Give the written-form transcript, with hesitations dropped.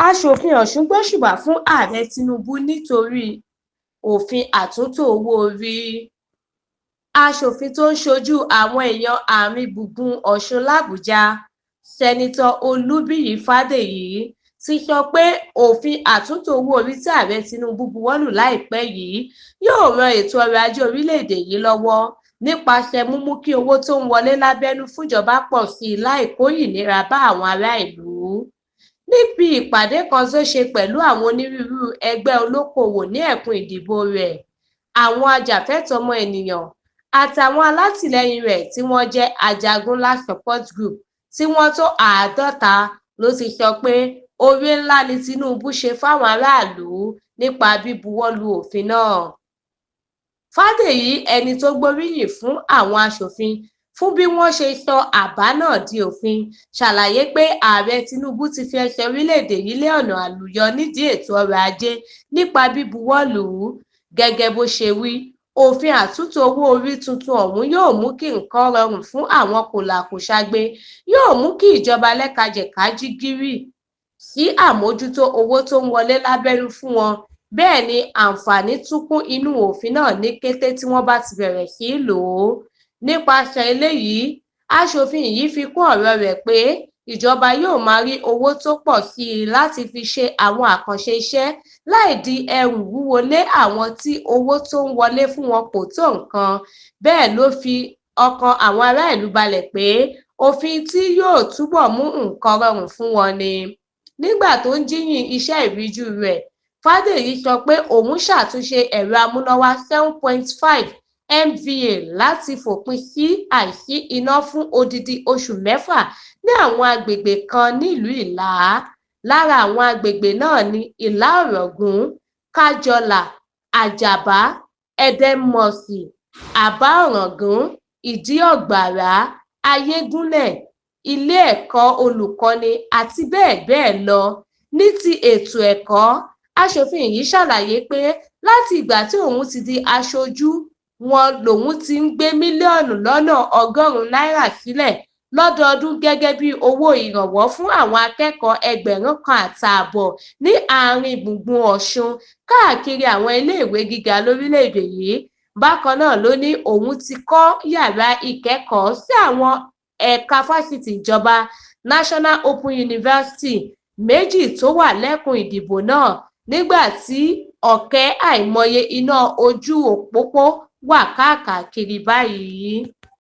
aṣòfin ọ̀ṣun gbóṣùbà fún ààrẹ tinubu nítorí òfin àtúntò owó orí. aṣòfin tó ń ṣojú àwọn èèyàn àárín gbùngbùn ọ̀ṣun làbújá sẹ́nitọ́ olúbíyí fádèyí ti sọ pé òfin àtúntò owó orí tí ààrẹ tinubu buwọ́lù láìpẹ́ yìí yóò ran ètò ọrọ̀ ajé orílẹ̀-èdè yìí lọ́wọ́ nípasẹ̀ mímú kí owó tó ń wọlé lábẹ́nú fúnjọba pọ̀ sí i láì kó ìnira bá àwọn ará ìlú. níbi ìpàdé kan tó ṣe pẹ̀lú àwọn onírúurú ẹgbẹ́ olókoòwò ní ẹkùn ìdìbò rẹ̀, àwọn ajàfẹ́tọ̀ọ́ ọmọ ènìyàn àtàwọn alátìlẹyìn rẹ̀ tí wọ́n jẹ́ Ajagunla Support Group tí wọ́n tó 50 ló ti sọ pé oore ńlá ni Tinubu ṣe fáwọn aráàlú nípa bíbuwọ́lù òfin náà. Fádèyí, ẹni tó gbóríyìn fún àwọn aṣòfin fún bí wọ́n ṣe sọ àbá náà di òfin, ṣàlàyé pé ààrẹ Tinubu ti fi ẹsẹ̀ orílẹ̀-èdè yìí lé ọ̀nà àlùyọ nídìí ètò ọrọ̀ ajé nípa bíbuwọ́lù. Gẹ́gẹ́ bó ṣe wí, òfin àtúntò owó orí tuntun ọ̀hún yóò mú kí nǹkan rọrùn fún àwọn kòlà-kòṣagbe, yóò mú kí ìjọba lẹ́kajẹ̀ka jí gìrì sí àmójútó owó tó ń wọlé lábẹ́nú fún wọn. Bẹ́ẹ̀ ni àǹfààní tún kún inú òfin náà ní kété tí wọ́n bá ti bẹ̀rẹ̀ sí í lò ó. Nípasẹ̀ eléyìí, aṣòfin yìí fi kún ọ̀rọ̀ rẹ̀ pé ìjọba yóò máa rí owó tó pọ̀ sí i láti fi ṣe àwọn àkànṣe iṣẹ́ láì di ẹrù wúwo lé àwọn tí owó tó ń wọlé fún wọn kò tó nǹkan. Bẹ́ẹ̀ ló fi ọkàn àwọn ará ìlú balẹ̀ pé òfin tí yóò túbọ̀ mú nǹkan rọrùn fún wọn ni. Nígbà tó ń jíyìn iṣẹ́ ìríjú rẹ̀, Fádèyí sọ pé òun ṣàtúnṣe ẹ̀rọ amúnáwá 7.5 MVA láti fòpin sí àìsí iná fún odidi oṣù 6 ní àwọn agbègbè kan nílùú Ìlá. Lára àwọn agbègbè náà ni Ìlá-Ọ̀ràngún, Kájọlà, Àjàbá, Ẹdẹmọ̀sì, Àbá-Ọ̀ràngún, Ìdí-Ọ̀gbàrá, Ayégúnlẹ̀, ilé-ẹ̀kọ́ olùkọ́ni àti bẹ́ẹ̀ bẹ́ẹ̀ lọ. Ní ti ètò ẹ̀kọ́, aṣòfin yìí ṣàlàyé pé láti ìgbà tí òun ti di aṣojú wọn lòun ti ń gbé mílíọ̀nù lọ́nà 100 náírà sílẹ̀ lọ́dọọdún gẹ́gẹ́ bí owó ìrànwọ́ fún àwọn akẹ́kọ̀ọ́ 1,500 ní àárín gbùngbùn Ọ̀ṣun káàkiri àwọn iléèwé gíga lórílẹ̀-èdè yìí. Bákan náà ló ní òun ti kọ́ yàrá ìkẹ́kọ̀ọ́ sí àwọn ẹ̀ka fásitì ìjọba National Open University 2 tó wà lẹ́kùn ìdìbò náà, nígbà tí ọ̀kẹ́ àìmọye iná ojú òpópó wà káàkiri báyìí.